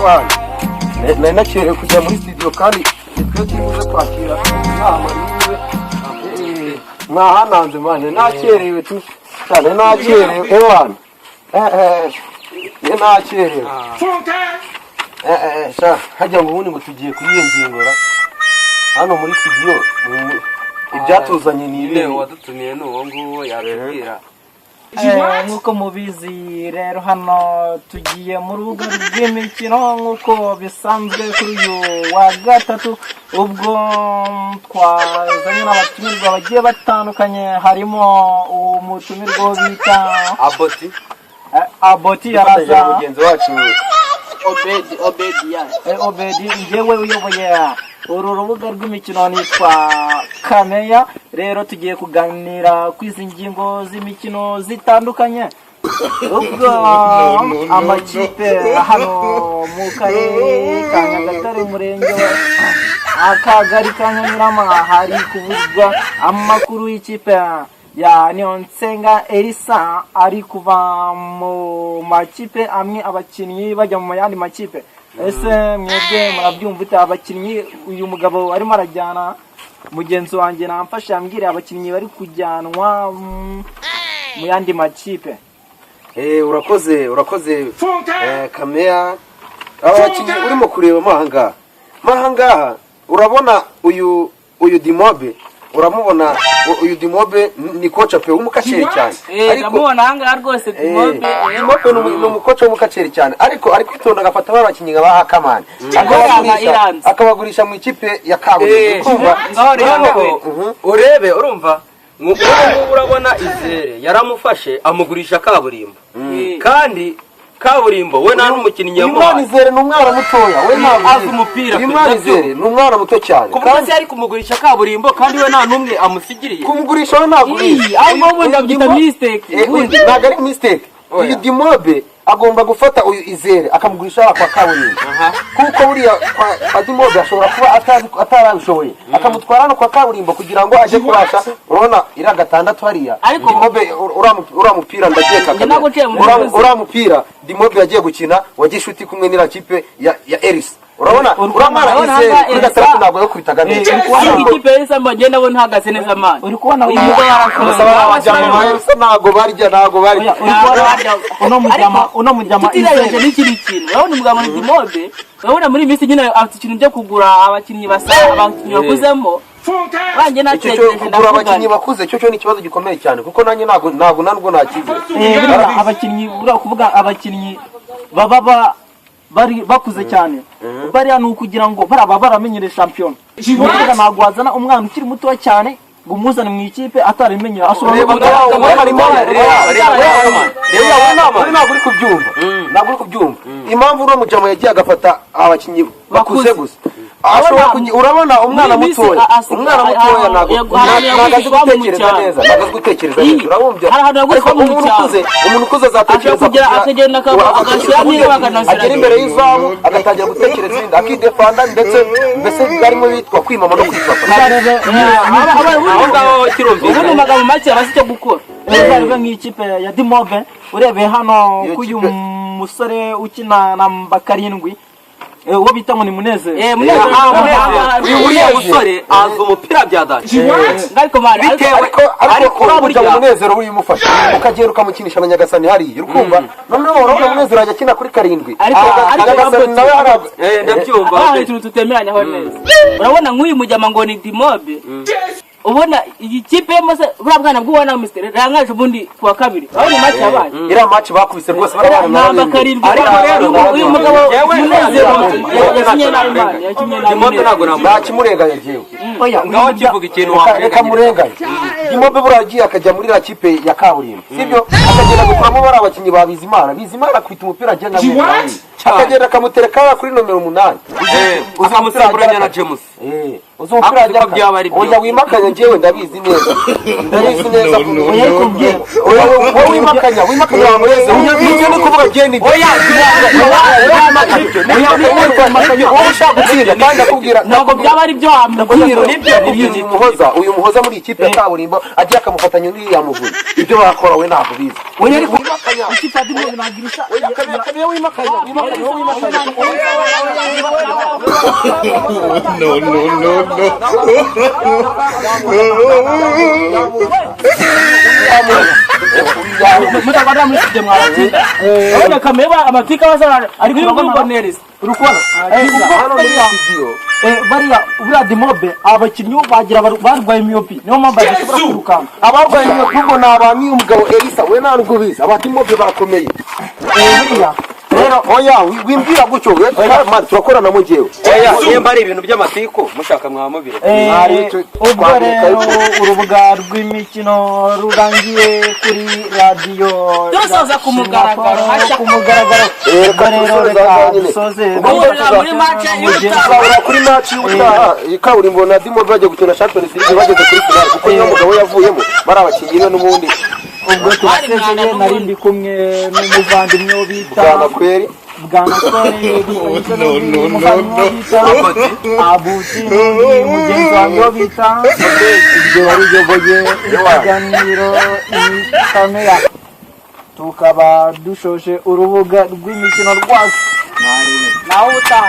ewana nari nakerewe kujya muri studio kandi twe tubuze kwakira inama yiwe mwahananze mane nakerewe tu cyane nakerewe ewana nakerewe sha hajya ngo ubundi ngo tugiye kuyiyengingora hano muri studio ibyatuzanye ni ibi wadutumiye n'uwo nguwo yabibwira nk'uko mubizi rero hano tugiye mu rubuga rw'imikino nk'uko bisanzwe kuri uyu wa gatatu ubwo twazanye n'abatumirwa bagiye batandukanye harimo umutumirwa bita Aboti yaraza mugenzi wacu Obedi njyewe uyoboye uru rubuga rw'imikino nitwa Kameya. Rero tugiye kuganira ku izi ngingo z'imikino zitandukanye ubwo amakipe hano mu karere ka Nyagatare umurenge akagari ka Nyamirambo hari kuvugwa amakuru y'ikipe ya Niyonsenga Elisa ari kuva mu makipe amwe abakinnyi bajya mu yandi makipe. Ese mwebwe murabyumva ute abakinnyi uyu mugabo arimo arajyana mugenzi wanjye namfashe yambwira abakinnyi bari kujyanwa mu yandi makipe? urakoze Kameya. Abakinnyi urimo kureba mahangaha urabona uyu Dimobe, uramubona uyu Dimobe ni kocha pe umukaceri cyane ariko ndamubona hanga rwose Dimobe ni umukocha w'umukaceri cyane ariko kwitonda agafata abakinnyi ngabaha Kamani akabagurisha mu ikipe ya Kaburimbo. Ngaho rero urebe urumva urabona Izere yaramufashe amugurisha Kaburimbo kandi Kaburimbo we nta n'umukinnyi yamuhaye. Izere ni umwana mutoya we ntabwo azi umupira. Izere ni umwana muto cyane kandi ari kumugurisha Kaburimbo kandi we nta numwe amusigiriye. Kumugurisha we ntabwo ahubwo ubundi abyita mistake. Ntabwo ari mistake. Uyu Dimobe agomba gufata uyu Izere akamugurisha kwa Kaburimbo kuko buriya kwa Dimobe ashobora kuba atarabishoboye akamutwara no kwa Kaburimbo kugira ngo aje kurasha. Urabona ira gatandatu hariya Dimobe uramupira ndageka uramupira Dimobe yagiye gukina wagishuti kumwe n'ira kipe ya Eris. Urabona Izere gatandatu ntabwo yo kubitaga neza ikipe Elisa mbagenda bo ntagaze neza man. Uri kubona uyu ntabwo barya uno mujyama Izere n'ikindi kintu. Urabona umugabo ni Dimobe, urabona muri minsi nyine afite ikintu byo kugura abakinnyi abakinnyi bakuzemo banje natekereje ndakugura abakinnyi bakuze cyo ni ikibazo gikomeye cyane kuko nanjye ntabwo nakize abakinnyi kuvuga abakinnyi baba bari bakuze cyane bariya ni ukugira ngo baramenyere champion. Ntabwo wazana umwana ukiri muto cyane ngo umuzane mu ikipe atarimenyera ashobora ntabwo uri kubyumva impamvu uno mujama yagiye agafata abakinnyi bakuze gusa. Urabona umwana mutoya ntabwo azi gutekereza neza urabumva umuntu ukuze azatekereza akagenda agera imbere y'izamu agatangira gutekereza ibindi akidefanda ndetse mbese barimo bitwa kwimama no kwifata aho ngaho kirumvikana ubundi magambo make abazi icyo gukora. Rero nk'ikipe ya Dimobe urebeye hano kuyu musore ukina na Bakarindwi uwo bita ngo ni Munezero. Uyu musore azi umupira byadanje ariko urabujya mu Munezero uyimufasha ukagera ukamukinisha na Nyagasani hariya urukumva noneho urabona Munezero ajya kina kuri Karindwi Nyagasani nawe harago ndabyumva ikintu tutemeranya aho neza. Urabona nk'uyu mujyama ngo ni Dimobe ubona iyi kipe yose urabwana bw'ubona Mr. Rangaje ubundi kuwa kabiri urabona match yabaye ira match bakubise rwose barabana ariko rero uyu mugabo Munezero yakinye na Imana Dimobe ntabwo nakimurenganya jewe ngaho kivuga ikintu reka murenganya Dimobe buragiye akajya muri la kipe ya Kaburimbo sibyo akagenda gukuramo bari abakinnyi ba Bizimana kwita umupira agenda mu akagenda akamutereka kuri nomero 8 uzamusimburanya na James uzumupira ajya oya wimakanya jewe ndabizi neza oya wimakanya wa Munezero nibyo ni kuvuga geni oya ushaka gutsinda kandi akubwira ntabwo byaba ari byo uyu muhoza muri ikipe ya Kaburimbo agiye akamufatanya n'uriya muvunyi ibyo bakora we ntabwo bizi oya ariko wimakanya ikipe ya Dimobe nagirisha oya kamera wimakanya mutabara muri studio mwaratsinda urabona kamera amatika bazana ari kuri Nerisi urukona hano muri studio bariya uriya Dimobe abakinnyi bagira barwaye myopi niyo mpamvu badashobora kwirukanka abarwaye myopi ngo ni abami umugabo Elisa we nta nubwo bizi aba Dimobe barakomeye buriya rero oya wimbwira gutyo we turakorana mu jewe oya nimba ari ibintu by'amatiku mushaka mwamubire ubwo rero urubuga rw'imikino rurangiye kuri radiyo turasoza ku mugaragaro rero reka dusoze muri match y'ubutaha kuri match y'ubutaha kaburimbo na Dimobe bagiye gukina Champions League bageze kuri final kuko niyo mugabo yavuyemo bari abakinnyi be n'ubundi ubwo twasezeye nari ndi kumwe n'umuvandimwe bita bwana kweri bwana kweri bita abuti mugenzi wanjye bita ibyo wari uyoboye ikiganiro kamera tukaba dushoje urubuga rw'imikino rwacu nawe utaha